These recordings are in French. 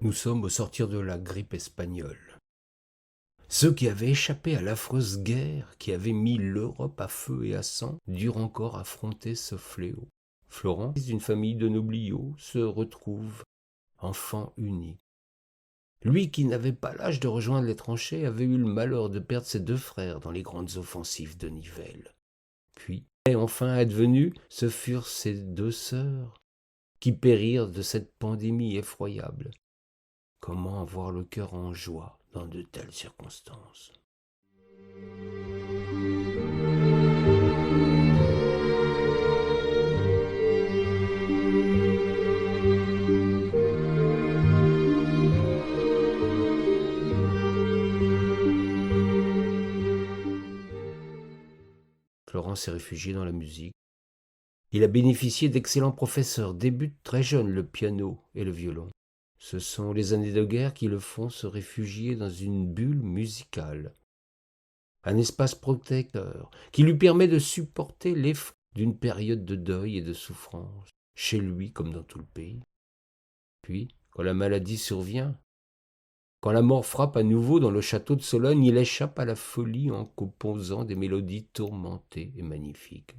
Nous sommes au sortir de la grippe espagnole. Ceux qui avaient échappé à l'affreuse guerre qui avait mis l'Europe à feu et à sang durent encore affronter ce fléau. Florent, fils d'une famille de nobliaux, se retrouve enfant unique. Lui qui n'avait pas l'âge de rejoindre les tranchées avait eu le malheur de perdre ses deux frères dans les grandes offensives de Nivelles. Puis, et enfin advenu, ce furent ses deux sœurs qui périrent de cette pandémie effroyable. Comment avoir le cœur en joie dans de telles circonstances? Florent s'est réfugié dans la musique. Il a bénéficié d'excellents professeurs, débute très jeune le piano et le violon. Ce sont les années de guerre qui le font se réfugier dans une bulle musicale, un espace protecteur qui lui permet de supporter l'effort d'une période de deuil et de souffrance, chez lui comme dans tout le pays. Puis, quand la maladie survient, quand la mort frappe à nouveau dans le château de Sologne, il échappe à la folie en composant des mélodies tourmentées et magnifiques.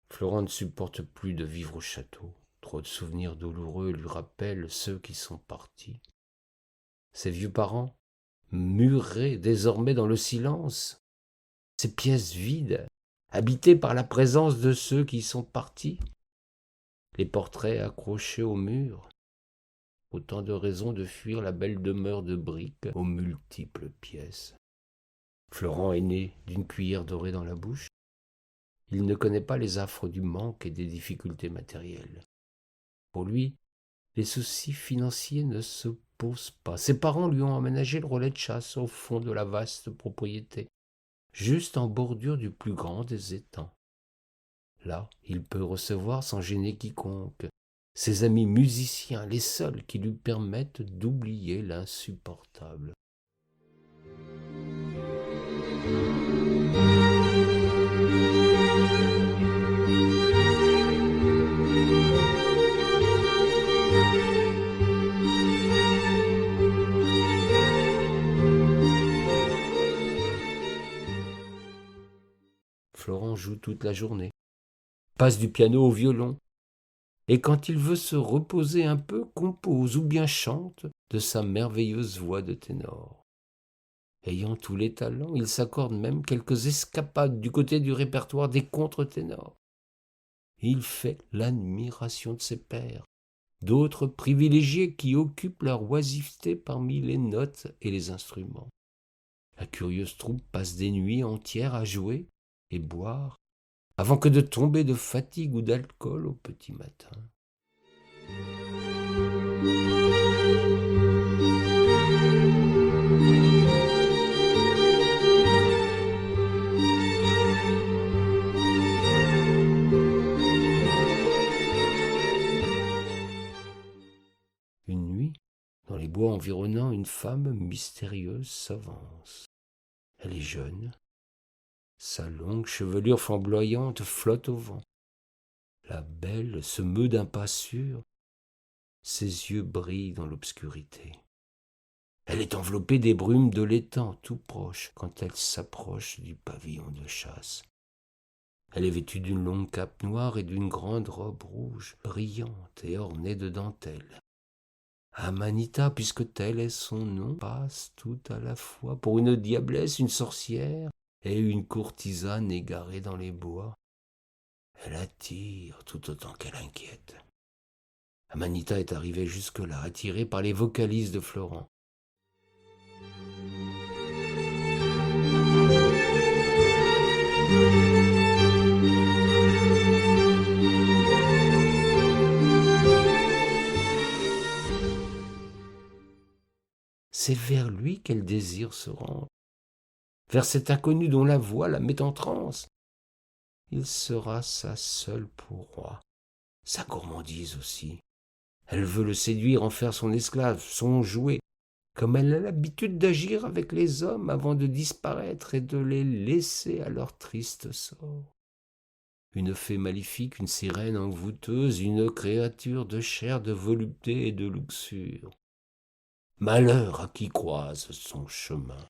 Florent ne supporte plus de vivre au château. Trop de souvenirs douloureux lui rappellent ceux qui sont partis. Ses vieux parents, murés désormais dans le silence, ces pièces vides, habitées par la présence de ceux qui sont partis, les portraits accrochés au mur, autant de raisons de fuir la belle demeure de briques aux multiples pièces. Florent est né d'une cuillère dorée dans la bouche. Il ne connaît pas les affres du manque et des difficultés matérielles. Pour lui, les soucis financiers ne se posent pas. Ses parents lui ont aménagé le relais de chasse au fond de la vaste propriété, juste en bordure du plus grand des étangs. Là, il peut recevoir sans gêner quiconque, ses amis musiciens, les seuls qui lui permettent d'oublier l'insupportable. Florent joue toute la journée, passe du piano au violon, et quand il veut se reposer un peu, compose ou bien chante de sa merveilleuse voix de ténor. Ayant tous les talents, il s'accorde même quelques escapades du côté du répertoire des contre-ténors. Il fait l'admiration de ses pairs, d'autres privilégiés qui occupent leur oisiveté parmi les notes et les instruments. La curieuse troupe passe des nuits entières à jouer et boire, avant que de tomber de fatigue ou d'alcool au petit matin. Une nuit, dans les bois environnants, une femme mystérieuse s'avance. Elle est jeune. Sa longue chevelure flamboyante flotte au vent. La belle se meut d'un pas sûr. Ses yeux brillent dans l'obscurité. Elle est enveloppée des brumes de l'étang tout proche quand elle s'approche du pavillon de chasse. Elle est vêtue d'une longue cape noire et d'une grande robe rouge, brillante et ornée de dentelles. Amanita, puisque tel est son nom, passe tout à la fois pour une diablesse, une sorcière et une courtisane égarée dans les bois. Elle attire tout autant qu'elle inquiète. Amanita est arrivée jusque-là, attirée par les vocalises de Florent. C'est vers lui qu'elle désire se rendre, vers cet inconnu dont la voix la met en transe. Il sera sa seule proie. sa gourmandise aussi. Elle veut le séduire, en faire son esclave, son jouet, comme elle a l'habitude d'agir avec les hommes avant de disparaître et de les laisser à leur triste sort. Une fée maléfique, une sirène envoûteuse, une créature de chair, de volupté et de luxure. Malheur à qui croise son chemin.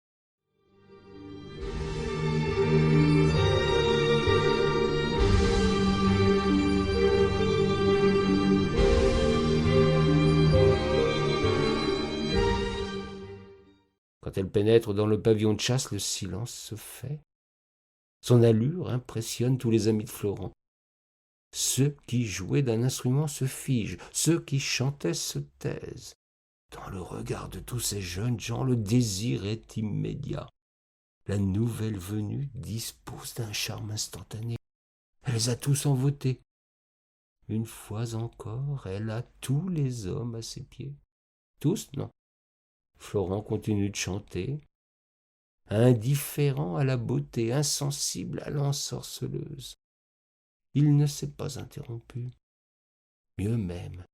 Quand elle pénètre dans le pavillon de chasse, le silence se fait. Son allure impressionne tous les amis de Florent. Ceux qui jouaient d'un instrument se figent, ceux qui chantaient se taisent. Dans le regard de tous ces jeunes gens, le désir est immédiat. La nouvelle venue dispose d'un charme instantané. Elle les a tous envoûtés. Une fois encore, elle a tous les hommes à ses pieds. Tous, non. Florent continue de chanter, indifférent à la beauté, insensible à l'ensorceleuse. Il ne s'est pas interrompu. Mieux même,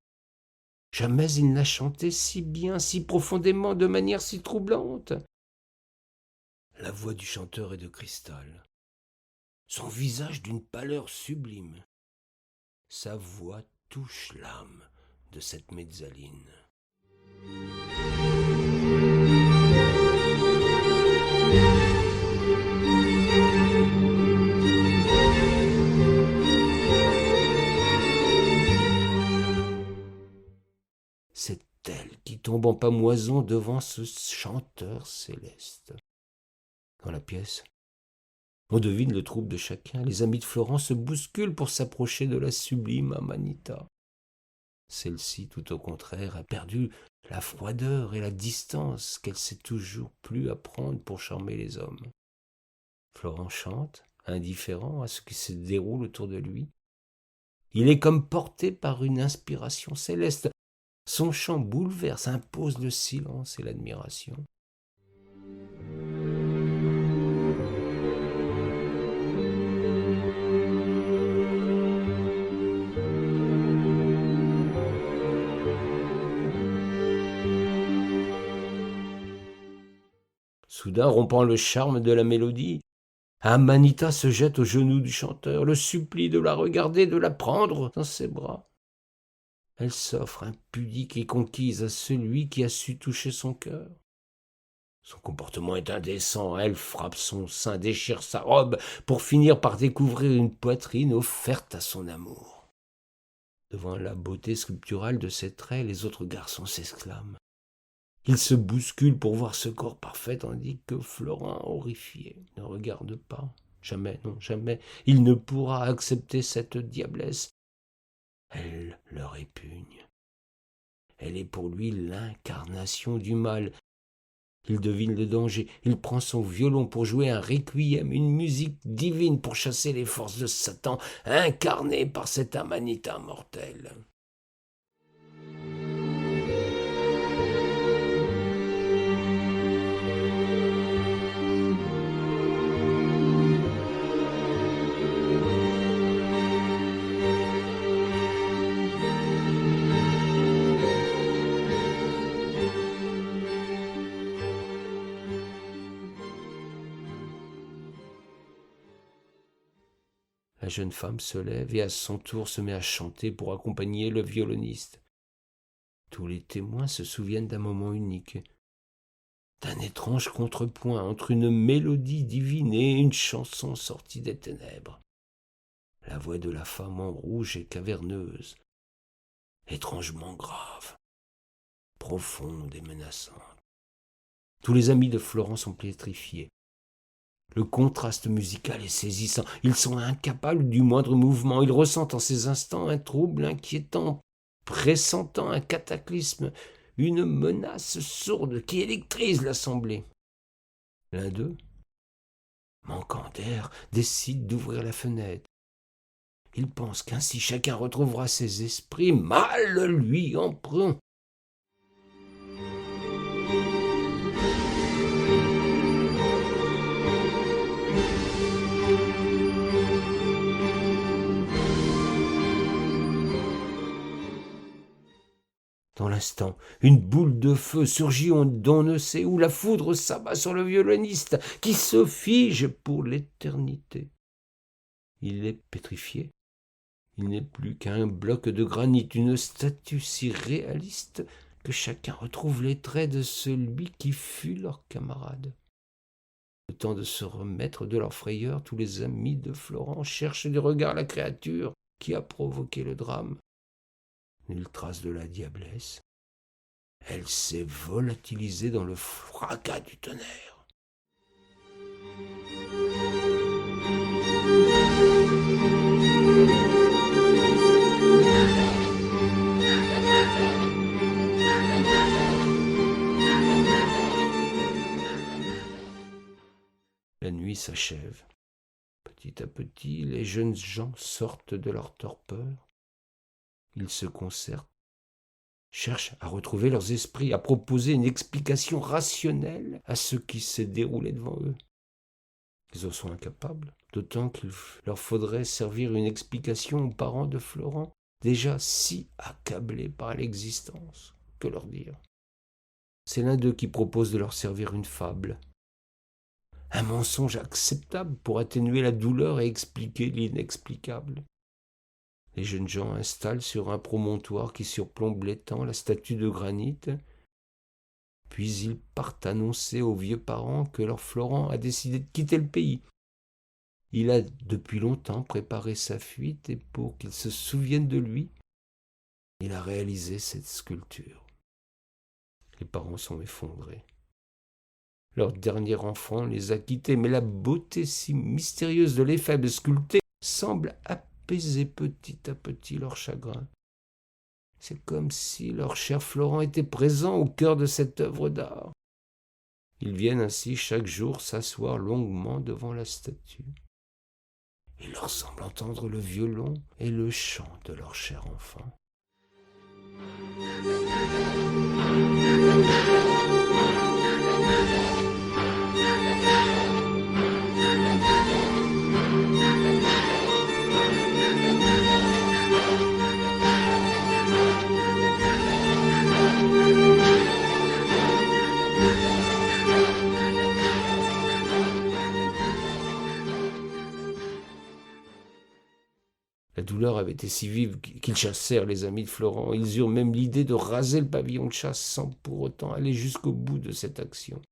jamais il n'a chanté si bien, si profondément, de manière si troublante. La voix du chanteur est de cristal, son visage d'une pâleur sublime. Sa voix touche l'âme de cette mezzaline. C'est elle qui tombe en pâmoison devant ce chanteur céleste. Dans la pièce, on devine le trouble de chacun. Les amis de Florent se bousculent pour s'approcher de la sublime Amanita. Celle-ci, tout au contraire, a perdu la froideur et la distance qu'elle sait toujours plus apprendre pour charmer les hommes. Florent chante, indifférent à ce qui se déroule autour de lui. Il est comme porté par une inspiration céleste. Son chant bouleverse, impose le silence et l'admiration. Soudain, rompant le charme de la mélodie, Amanita se jette aux genoux du chanteur, le supplie de la regarder, de la prendre dans ses bras. Elle s'offre impudique et conquise à celui qui a su toucher son cœur. Son comportement est indécent, elle frappe son sein, déchire sa robe, pour finir par découvrir une poitrine offerte à son amour. Devant la beauté sculpturale de ses traits, les autres garçons s'exclament. Ils se bousculent pour voir ce corps parfait, tandis que Florent, horrifié, ne regarde pas. Jamais, non, jamais, il ne pourra accepter cette diablesse. Elle le répugne. Elle est pour lui l'incarnation du mal. Il devine le danger. Il prend son violon pour jouer un requiem, une musique divine pour chasser les forces de Satan, incarnées par cette Amanita mortelle. La jeune femme se lève et à son tour se met à chanter pour accompagner le violoniste. Tous les témoins se souviennent d'un moment unique, d'un étrange contrepoint entre une mélodie divine et une chanson sortie des ténèbres. La voix de la femme en rouge est caverneuse, étrangement grave, profonde et menaçante. Tous les amis de Florent sont pétrifiés. Le contraste musical est saisissant. Ils sont incapables du moindre mouvement. Ils ressentent en ces instants un trouble inquiétant, pressentant un cataclysme, une menace sourde qui électrise l'assemblée. L'un d'eux, manquant d'air, décide d'ouvrir la fenêtre. Il pense qu'ainsi chacun retrouvera ses esprits. Mal lui en prend. Dans l'instant, une boule de feu surgit d'on ne sait où, la foudre s'abat sur le violoniste, qui se fige pour l'éternité. Il est pétrifié. Il n'est plus qu'un bloc de granit, une statue si réaliste que chacun retrouve les traits de celui qui fut leur camarade. Le temps de se remettre de leur frayeur, tous les amis de Florent cherchent du regard la créature qui a provoqué le drame. Nulle trace de la diablesse. Elle s'est volatilisée dans le fracas du tonnerre. La nuit s'achève. Petit à petit, les jeunes gens sortent de leur torpeur. Ils se concertent, cherchent à retrouver leurs esprits, à proposer une explication rationnelle à ce qui s'est déroulé devant eux. Ils en sont incapables, d'autant qu'il leur faudrait servir une explication aux parents de Florent, déjà si accablés par l'existence. Que leur dire? C'est l'un d'eux qui propose de leur servir une fable. Un mensonge acceptable pour atténuer la douleur et expliquer l'inexplicable. Les jeunes gens installent sur un promontoire qui surplombe l'étang la statue de granit, puis ils partent annoncer aux vieux parents que leur Florent a décidé de quitter le pays. Il a depuis longtemps préparé sa fuite et pour qu'ils se souviennent de lui, il a réalisé cette sculpture. Les parents sont effondrés. Leur dernier enfant les a quittés, mais la beauté si mystérieuse de l'éphémère sculptée semble apaiser petit à petit leur chagrin. C'est comme si leur cher Florent était présent au cœur de cette œuvre d'art. Ils viennent ainsi chaque jour s'asseoir longuement devant la statue. Il leur semble entendre le violon et le chant de leur cher enfant. La douleur avait été si vive qu'ils chassèrent les amis de Florent. Ils eurent même l'idée de raser le pavillon de chasse sans pour autant aller jusqu'au bout de cette action.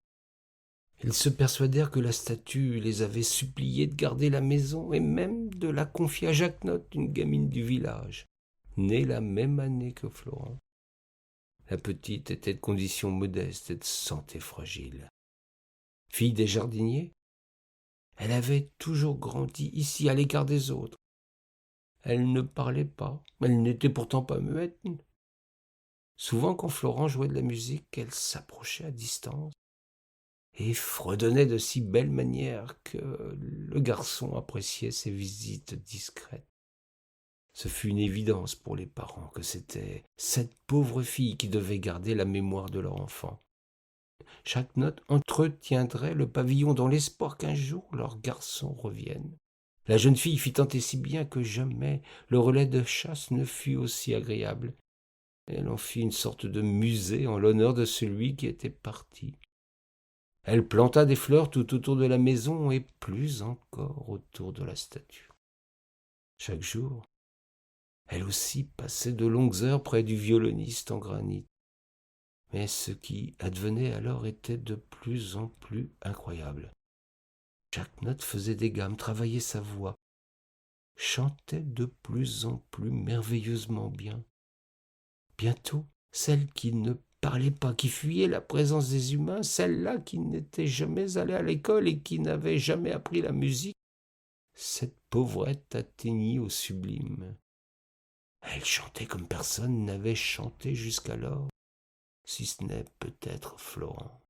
Ils se persuadèrent que la statue les avait suppliés de garder la maison et même de la confier à Jacquenotte, une gamine du village, née la même année que Florent. La petite était de condition modeste et de santé fragile. Fille des jardiniers, elle avait toujours grandi ici à l'écart des autres. Elle ne parlait pas, elle n'était pourtant pas muette. Souvent, quand Florent jouait de la musique, elle s'approchait à distance et fredonnait de si belle manière que le garçon appréciait ses visites discrètes. Ce fut une évidence pour les parents que c'était cette pauvre fille qui devait garder la mémoire de leur enfant. Jacquenotte entretiendrait le pavillon dans l'espoir qu'un jour leur garçon revienne. La jeune fille fit tant et si bien que jamais le relais de chasse ne fut aussi agréable. Elle en fit une sorte de musée en l'honneur de celui qui était parti. Elle planta des fleurs tout autour de la maison et plus encore autour de la statue. Chaque jour, elle aussi passait de longues heures près du violoniste en granit. Mais ce qui advenait alors était de plus en plus incroyable. Jacquenotte faisait des gammes, travaillait sa voix, chantait de plus en plus merveilleusement bien. Bientôt, celle qui ne parlait pas, qui fuyait la présence des humains, celle-là qui n'était jamais allée à l'école et qui n'avait jamais appris la musique, cette pauvrette atteignit au sublime. Elle chantait comme personne n'avait chanté jusqu'alors, si ce n'est peut-être Florent.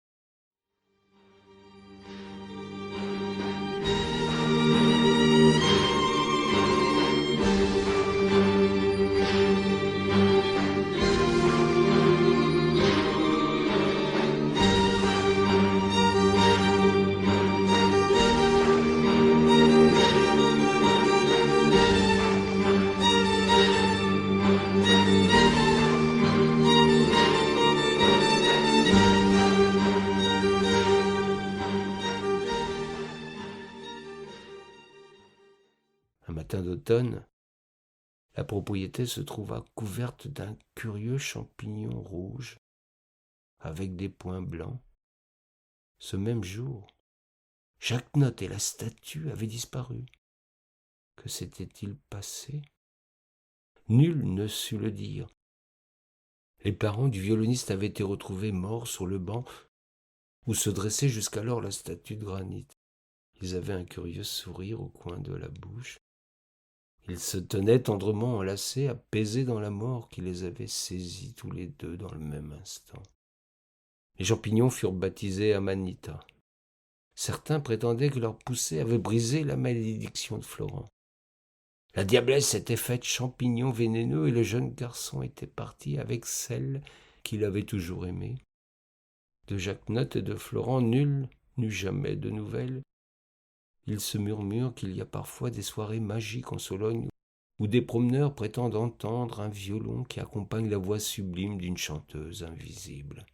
automne, la propriété se trouva couverte d'un curieux champignon rouge avec des points blancs. Ce même jour, Jacques Notte et la statue avaient disparu. Que s'était-il passé? Nul ne sut le dire. Les parents du violoniste avaient été retrouvés morts sur le banc où se dressait jusqu'alors la statue de granit. Ils avaient un curieux sourire au coin de la bouche. Ils se tenaient tendrement enlacés, apaisés dans la mort qui les avait saisis tous les deux dans le même instant. Les champignons furent baptisés Amanita. Certains prétendaient que leur poussée avait brisé la malédiction de Florent. La diablesse s'était faite champignon vénéneux et le jeune garçon était parti avec celle qu'il avait toujours aimée. De Jacques Notte et de Florent, nul n'eut jamais de nouvelles. Il se murmure qu'il y a parfois des soirées magiques en Sologne où des promeneurs prétendent entendre un violon qui accompagne la voix sublime d'une chanteuse invisible.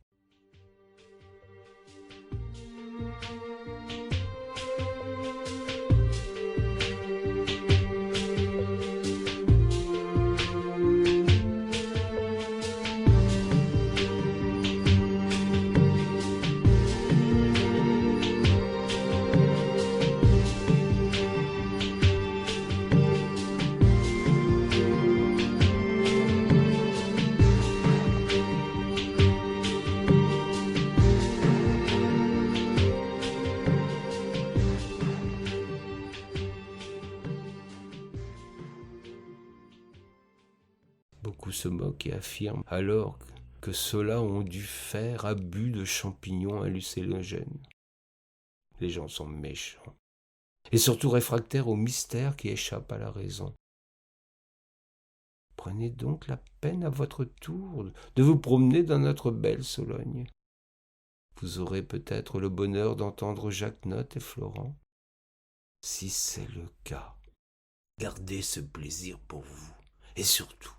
Beaucoup se moquent et affirment alors que ceux-là ont dû faire abus de champignons hallucinogènes. Les gens sont méchants, et surtout réfractaires au mystère qui échappe à la raison. Prenez donc la peine à votre tour de vous promener dans notre belle Sologne. Vous aurez peut-être le bonheur d'entendre Jacques Notte et Florent. Si c'est le cas, gardez ce plaisir pour vous, et surtout,